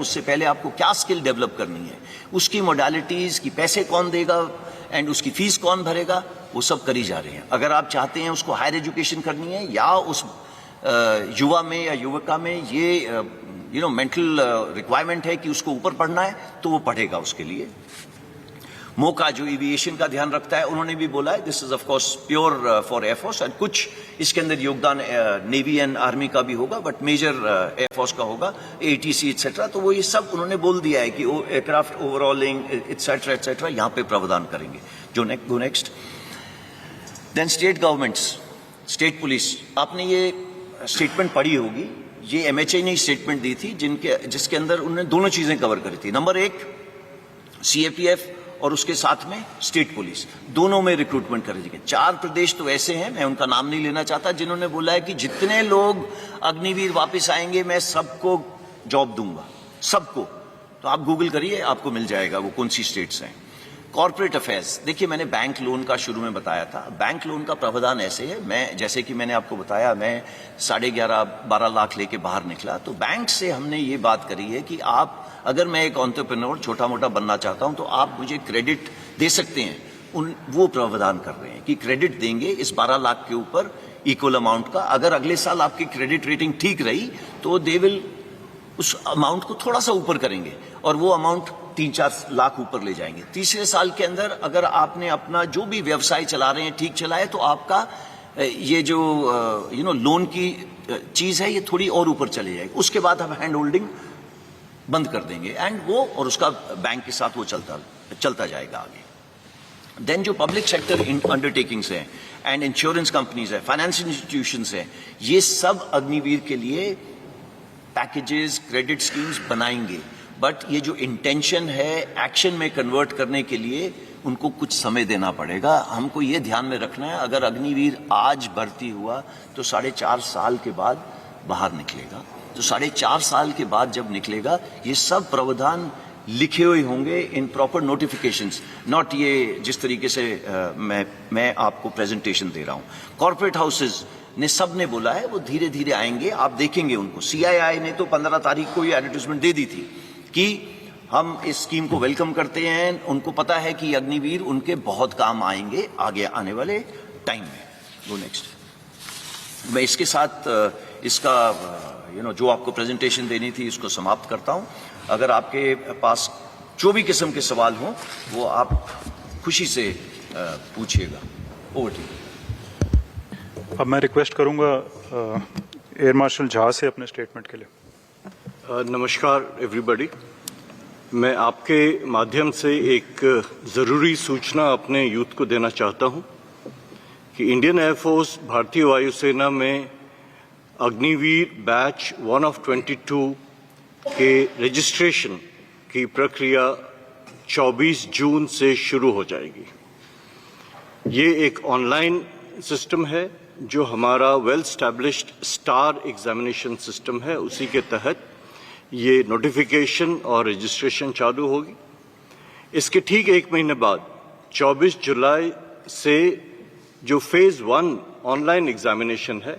उससे पहले आपको क्या स्किल डेवलप करनी है, उसकी मोडालिटीज़ की पैसे कौन देगा एंड उसकी फीस कौन भरेगा, वो सब करी जा रही हैं। अगर आप चाहते हैं उसको हायर एजुकेशन करनी है या उस युवा में या युवका में ये मेंटल रिक्वायरमेंट है कि उसको ऊपर पढ़ना है, तो वो पढ़ेगा उसके लिए। मोका जो एविएशन का ध्यान रखता है, उन्होंने भी बोला है this is of course pure for air force, और कुछ इसके अंदर योगदान नेवी एंड आर्मी का भी होगा, बट मेजर एयरफोर्स का होगा, एटीसी एटसेट्रा। तो वो ये सब उन्होंने बोल दिया है कि एयरक्राफ्ट ओवरऑलिंग एटसेट्रा एटसेट्रा यहाँ पे प्रावधान करेंगे। जो next then state governments, state police, आपने ये स्टेटमेंट पढ़ी होगी, ये MHA ने स्टेटमेंट दी थी जिसके अंदर उन्होंने दोनों चीजें कवर करी थी। नंबर एक, CAPF और उसके साथ में स्टेट पुलिस, दोनों में रिक्रूटमेंट करेंगे। 4 प्रदेश तो ऐसे हैं, मैं उनका नाम नहीं लेना चाहता, जिन्होंने बोला है कि जितने लोग अग्निवीर वापस आएंगे मैं सबको जॉब दूंगा, सबको। तो आप गूगल करिए, आपको मिल जाएगा वो कौन सी स्टेट्स हैं। कॉर्पोरेट अफेयर्स, देखिए मैंने बैंक लोन का शुरू में बताया था। बैंक लोन का प्रावधान ऐसे है, मैं जैसे कि मैंने आपको बताया, मैं 11.5-12 लाख लेके बाहर निकला, तो बैंक से हमने ये बात करी है कि आप, अगर मैं एक एंटरप्रेन्योर छोटा मोटा बनना चाहता हूं तो आप मुझे क्रेडिट दे सकते हैं। वो प्रावधान कर रहे हैं कि क्रेडिट देंगे इस 12 लाख के ऊपर इक्वल अमाउंट का। अगर अगले साल आपकी क्रेडिट रेटिंग ठीक रही तो दे विल उस अमाउंट को थोड़ा सा ऊपर करेंगे और वो अमाउंट 3-4 लाख ऊपर ले जाएंगे। तीसरे साल के अंदर अगर आपने अपना जो भी व्यवसाय चला रहे हैं ठीक चलाए, तो आपका ये जो लोन की चीज है ये थोड़ी और ऊपर चली जाएगी। उसके बाद हम हैंड होल्डिंग बंद कर देंगे एंड वो और उसका बैंक के साथ वो चलता जाएगा आगे। देन जो पब्लिक सेक्टर अंडरटेकिंग्स हैं एंड इंश्योरेंस कंपनीज है, फाइनेंशियल इंस्टीट्यूशंस है, ये सब अग्निवीर के लिए पैकेजेस, क्रेडिट स्कीम्स बनाएंगे। बट ये जो इंटेंशन है एक्शन में कन्वर्ट करने के लिए उनको कुछ समय देना पड़ेगा। हमको ये ध्यान में रखना है, अगर अग्निवीर आज भर्ती हुआ तो 4.5 साल के बाद बाहर निकलेगा। तो 4.5 साल के बाद जब निकलेगा, ये सब प्रावधान लिखे हुए होंगे इन प्रॉपर नोटिफिकेशंस, नॉट ये जिस तरीके से मैं आपको प्रेजेंटेशन दे रहा हूं। कॉर्पोरेट हाउसेज ने सब ने बोला है वो धीरे धीरे आएंगे, आप देखेंगे उनको। CII ने तो 15 तारीख को ये एडवर्टाइजमेंट दे दी थी कि हम इस स्कीम को वेलकम करते हैं, उनको पता है कि अग्निवीर उनके बहुत काम आएंगे आगे आने वाले टाइम में। Go next. मैं इसके साथ इसका जो आपको प्रेजेंटेशन देनी थी इसको समाप्त करता हूं। अगर आपके पास जो भी किस्म के सवाल हों वो आप खुशी से पूछिएगा। Over to you. अब मैं रिक्वेस्ट करूंगा एयर मार्शल झा से अपने स्टेटमेंट के लिए। नमस्कार एवरीबॉडी, मैं आपके माध्यम से एक ज़रूरी सूचना अपने यूथ को देना चाहता हूं कि इंडियन एयरफोर्स भारतीय वायुसेना में अग्निवीर बैच 1 of 22 के रजिस्ट्रेशन की प्रक्रिया 24 जून से शुरू हो जाएगी। ये एक ऑनलाइन सिस्टम है जो हमारा well established star examination system है, उसी के तहत ये नोटिफिकेशन और रजिस्ट्रेशन चालू होगी। इसके ठीक 1 महीने बाद 24 जुलाई से जो फेज़ 1 ऑनलाइन एग्जामिनेशन है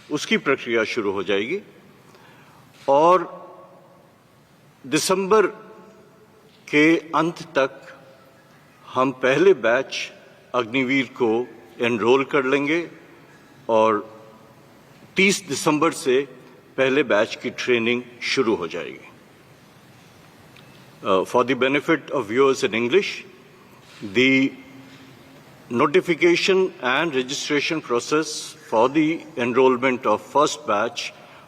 उसकी प्रक्रिया शुरू हो जाएगी और दिसंबर के अंत तक हम पहले बैच अग्निवीर को एनरोल कर लेंगे और 30 दिसंबर से पहले बैच की ट्रेनिंग शुरू हो जाएगी। For the benefit of viewers in English, the notification and registration process for the enrollment of first batch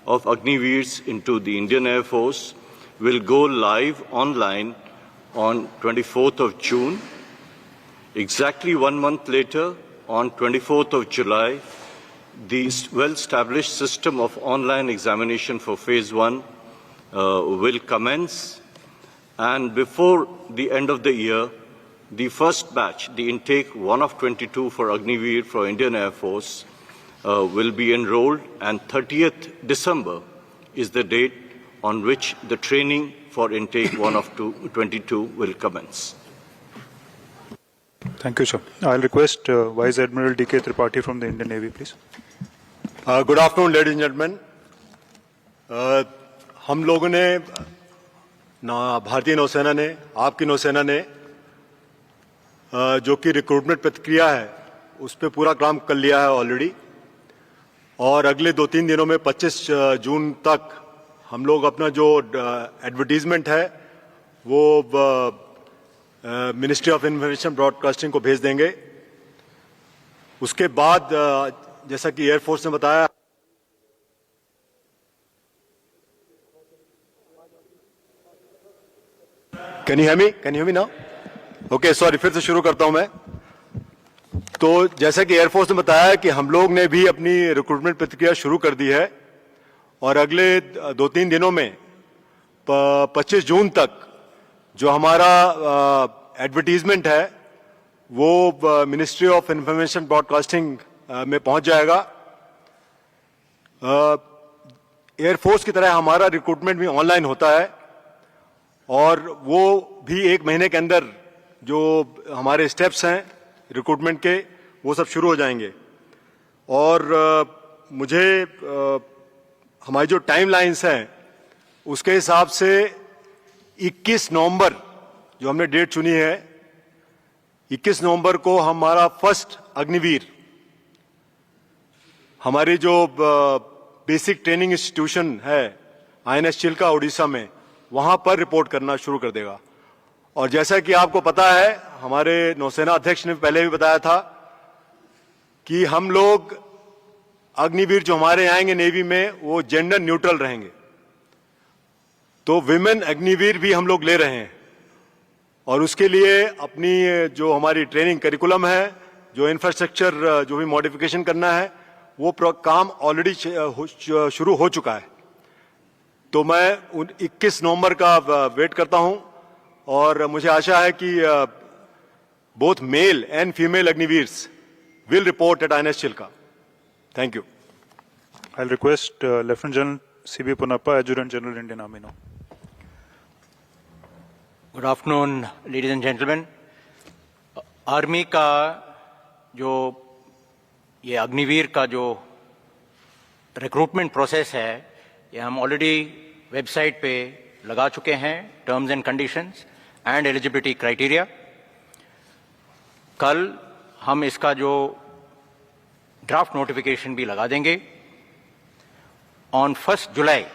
of Agniveers into the Indian Air Force will go live online on 24th of June. Exactly 1 month later, on 24th of July, the well-established system of online examination for Phase 1 will commence, and before the end of the year, the first batch, the intake 1 of 22 for Agniveer for Indian Air Force will be enrolled, and 30th December is the date on which the training for intake 1 of 22 will commence. Thank you, sir. I'll request Vice Admiral D.K. Tripathi from the Indian Navy, please. Good afternoon, ladies and gentlemen. हम लोगों ने भारतीय नौसेना ने, आपकी नौसेना ने जो कि रिक्रूटमेंट प्रक्रिया है उस पर पूरा काम कर लिया है ऑलरेडी, और अगले 2-3 दिनों में 25 जून तक हम लोग अपना जो एडवर्टीजमेंट है वो मिनिस्ट्री ऑफ इंफॉर्मेशन ब्रॉडकास्टिंग को भेज देंगे। उसके बाद जैसा कि एयरफोर्स ने बताया, can you hear me now? Okay, sorry, फिर से शुरू करता हूं मैं। तो जैसा कि एयरफोर्स ने बताया कि हम लोग ने भी अपनी रिक्रूटमेंट प्रक्रिया शुरू कर दी है, और अगले 2-3 दिनों में 25 जून तक जो हमारा एडवर्टीजमेंट है वो मिनिस्ट्री ऑफ इंफॉर्मेशन ब्रॉडकास्टिंग में पहुंच जाएगा। एयरफोर्स की तरह हमारा रिक्रूटमेंट भी ऑनलाइन होता है, और वो भी 1 महीने के अंदर जो हमारे स्टेप्स हैं रिक्रूटमेंट के वो सब शुरू हो जाएंगे। और मुझे हमारी जो टाइमलाइंस हैं उसके हिसाब से 21 नवंबर जो हमने डेट चुनी है, 21 नवंबर को हमारा फर्स्ट अग्निवीर हमारी जो बेसिक ट्रेनिंग इंस्टीट्यूशन है INS चिल्का उड़ीसा में, वहां पर रिपोर्ट करना शुरू कर देगा। और जैसा कि आपको पता है, हमारे नौसेना अध्यक्ष ने पहले भी बताया था कि हम लोग अग्निवीर जो हमारे आएंगे नेवी में वो जेंडर न्यूट्रल रहेंगे। तो विमेन अग्निवीर भी हम लोग ले रहे हैं, और उसके लिए अपनी जो हमारी ट्रेनिंग करिकुलम है, जो इंफ्रास्ट्रक्चर जो भी मॉडिफिकेशन करना है, वो काम ऑलरेडी शुरू हो चुका है। तो मैं 21 नवंबर का वेट करता हूं, और मुझे आशा है कि both male and female Agniveers will report at INS Chilka. Thank you. I'll request Lieutenant General C.B. Punappa, Adjutant General, Indian Army now. Good afternoon ladies and gentleman. Army का जो ये अग्निवीर का जो रिक्रूटमेंट प्रोसेस है, ये हम ऑलरेडी वेबसाइट पे लगा चुके हैं, terms and conditions and eligibility criteria. कल हम इसका जो ड्राफ्ट नोटिफिकेशन भी लगा देंगे। On 1 July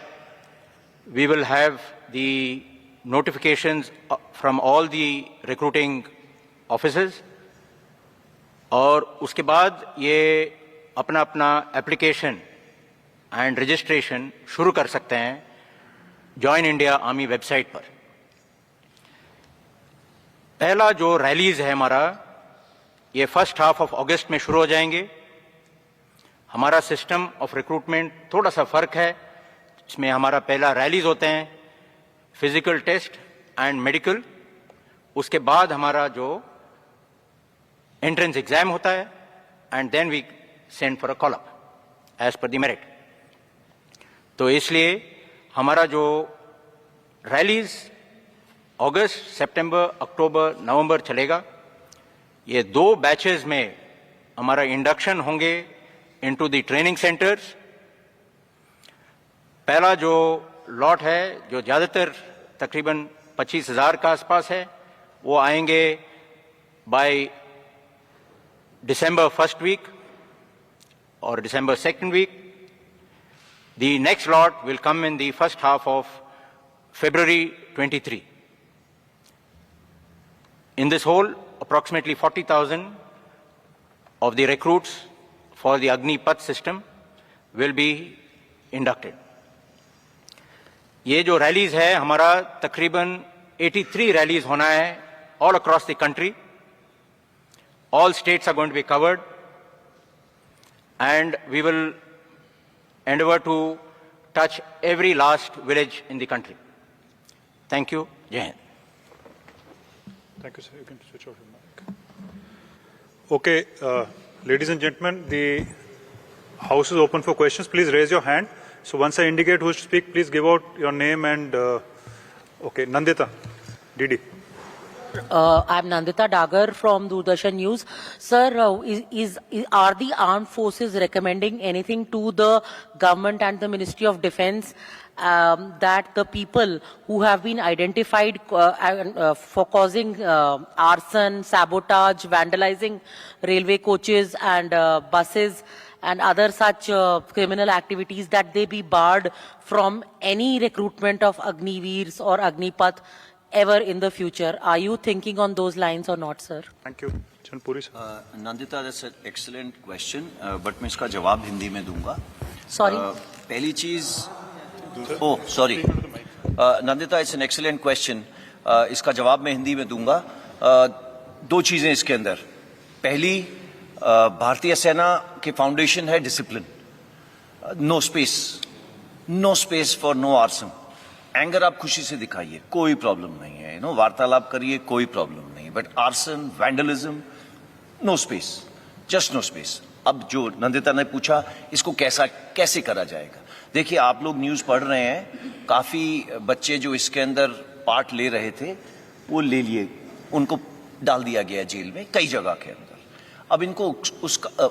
we will have the notifications from all the recruiting offices, और उसके बाद ये अपना अपना एप्लीकेशन एंड रजिस्ट्रेशन शुरू कर सकते हैं जॉइन इंडिया आर्मी वेबसाइट पर। पहला जो रैलीज है हमारा, ये फर्स्ट हाफ ऑफ अगस्त में शुरू हो जाएंगे। हमारा सिस्टम ऑफ रिक्रूटमेंट थोड़ा सा फर्क है, इसमें हमारा पहला रैलीज होते हैं, फिजिकल टेस्ट एंड मेडिकल, उसके बाद हमारा जो एंट्रेंस एग्जाम होता है, and then we send for a call up as per the merit. तो इसलिए हमारा जो रैलीज अगस्त, सितंबर, अक्टूबर, नवंबर चलेगा। ये 2 बैचेस में हमारा इंडक्शन होंगे इनटू द ट्रेनिंग सेंटर्स। पहला जो लॉट है, जो ज़्यादातर तकरीबन 25,000 का आसपास है, वो आएंगे बाय दिसंबर 1st वीक और December 2nd week. The next lot will come in the first half of February 23। In this whole, approximately 40,000 of the recruits for the Agnipath system will be inducted. ये जो rallies है हमारा तकरीबन 83 rallies होना है all across the country. All states are going to be covered, and we will endeavor to touch every last village in the country. Thank you. Jai Hind. Thank you, sir. You can switch off your mic. Okay, ladies and gentlemen, the House is open for questions. Please raise your hand. So once I indicate who to speak, please give out your name and, okay, Nandita, DD. I'm Nandita Dagar from Doordarshan News. Sir, are the armed forces recommending anything to the government and the Ministry of Defence that the people who have been identified for causing arson, sabotage, vandalizing railway coaches and buses and other such criminal activities, that they be barred from any recruitment of Agniveers or Agnipath ever in the future. Are you thinking on those lines or not, sir? Thank you. Chanpuri sir. Nandita, that's an excellent question, but मैं इसका जवाब हिंदी में दूंगा. Sorry. पहली चीज, sorry. Nandita, it's an excellent question. इसका जवाब मैं हिंदी में दूंगा. दो चीजें इसके अंदर. पहली, भारतीय सेना के फाउंडेशन है discipline. No space for no arson. Anger आप खुशी से दिखाइए, कोई प्रॉब्लम नहीं है. वार्तालाप करिए, कोई प्रॉब्लम नहीं. But arson, vandalism, no space, just no space. अब जो नंदिता ने पूछा, इसको कैसे करा जाएगा. देखिए, आप लोग न्यूज पढ़ रहे हैं, काफी बच्चे जो इसके अंदर पार्ट ले रहे थे, वो ले लिए, उनको डाल दिया गया जेल में कई जगह के अंदर. अब इनको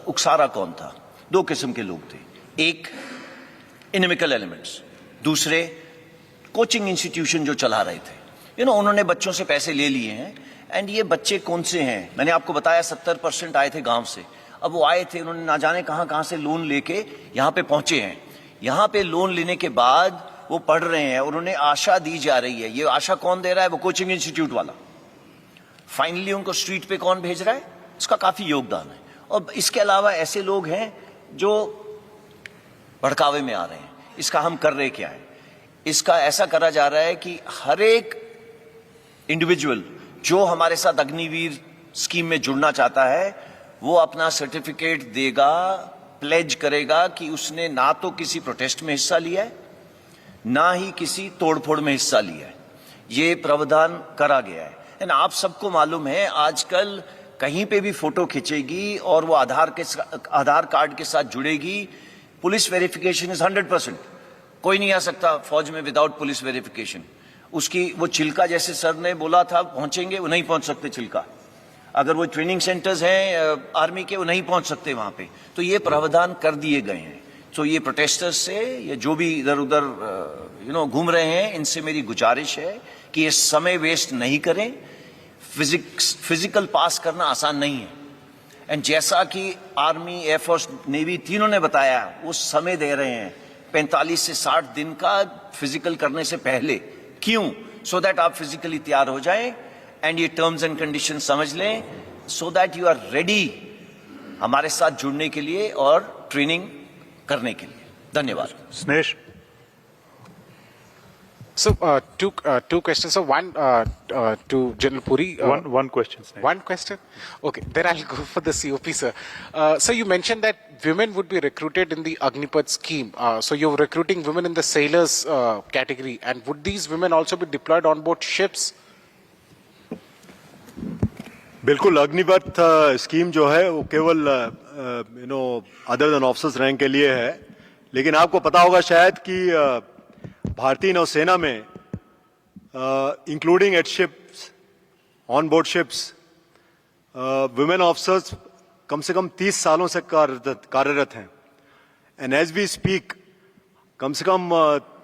उकसारा कौन था? दो किस्म के लोग थे. एक, इनमिकल एलिमेंट्स. दूसरे, कोचिंग इंस्टीट्यूशन जो चला रहे थे. उन्होंने बच्चों से पैसे ले लिए हैं. एंड ये बच्चे कौन से हैं? मैंने आपको बताया 70% आए थे गांव से. अब वो आए थे, उन्होंने ना जाने कहां से लोन लेके यहां पे पहुंचे हैं. यहां पे लोन लेने के बाद वो पढ़ रहे हैं. उन्होंने आशा दी जा रही है. ये आशा कौन दे रहा है? वो कोचिंग इंस्टीट्यूट वाला. फाइनली उनको स्ट्रीट पे कौन भेज रहा है? इसका काफी योगदान है. और इसके अलावा ऐसे लोग हैं जो भड़कावे में आ रहे हैं. इसका हम कर रहे क्या है? इसका ऐसा करा जा रहा है कि हर एक इंडिविजुअल जो हमारे साथ अग्निवीर स्कीम में जुड़ना चाहता है, वो अपना सर्टिफिकेट देगा, प्लेज करेगा कि उसने ना तो किसी प्रोटेस्ट में हिस्सा लिया है, ना ही किसी तोड़फोड़ में हिस्सा लिया है. ये प्रावधान करा गया है. एंड आप सबको मालूम है, आजकल कहीं पे भी फोटो खींचेगी और वो आधार कार्ड के साथ जुड़ेगी. Police verification is 100%. कोई नहीं आ सकता फौज में विदाउट पुलिस वेरिफिकेशन. उसकी वो चिल्का, जैसे सर ने बोला था, पहुंचेंगे, वो नहीं पहुंच सकते चिल्का. अगर वो ट्रेनिंग सेंटर्स हैं आर्मी के, वो नहीं पहुंच सकते वहां पे. तो ये प्रावधान कर दिए गए हैं. तो ये प्रोटेस्टर्स से, ये जो भी इधर उधर घूम रहे हैं, इनसे मेरी गुजारिश है कि ये समय वेस्ट नहीं करें. फिजिकल पास करना आसान नहीं है. एंड जैसा कि आर्मी, एयरफोर्स, नेवी तीनों ने बताया, वो समय दे रहे हैं 45 से 60 दिन का फिजिकल करने से पहले. क्यों? सो दैट आप फिजिकली तैयार हो जाएं एंड ये टर्म्स एंड कंडीशन समझ लें, so that you are ready हमारे साथ जुड़ने के लिए और ट्रेनिंग करने के लिए. धन्यवाद. स्नेश. So, two questions. So, one to General Puri. One question. Sneha. One question? Okay, then I'll go for the COP, sir. So, you mentioned that women would be recruited in the Agnipath scheme. So, you're recruiting women in the sailors category. And would these women also be deployed on board ships? बिल्कुल. Agnipath scheme जो है वो केवल other than officers rank के लिए है. लेकिन आपको पता होगा शायद कि भारतीय नौसेना में including at ships, on board ships, women officers कम से कम 30 सालों से कार्यरत हैं. एंड एज वी स्पीक, कम से कम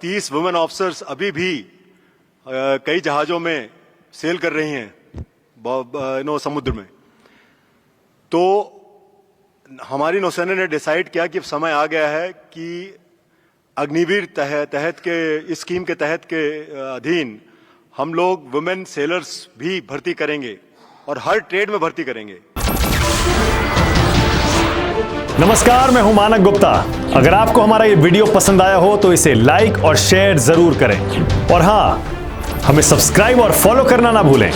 30 वुमेन ऑफिसर्स अभी भी कई जहाजों में सेल कर रही हैं समुद्र में. तो हमारी नौसेना ने डिसाइड किया कि अब समय आ गया है कि अग्निवीर तहत के इस स्कीम के तहत के अधीन हम लोग वुमेन सेलर्स भी भर्ती करेंगे और हर ट्रेड में भर्ती करेंगे. नमस्कार, मैं हूं मानक गुप्ता. अगर आपको हमारा ये वीडियो पसंद आया हो तो इसे लाइक और शेयर जरूर करें. और हां, हमें सब्सक्राइब और फॉलो करना ना भूलें,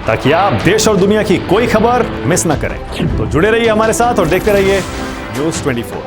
ताकि आप देश और दुनिया की कोई खबर मिस ना करें. तो जुड़े रहिए हमारे साथ और देखते रहिए न्यूज़ 24.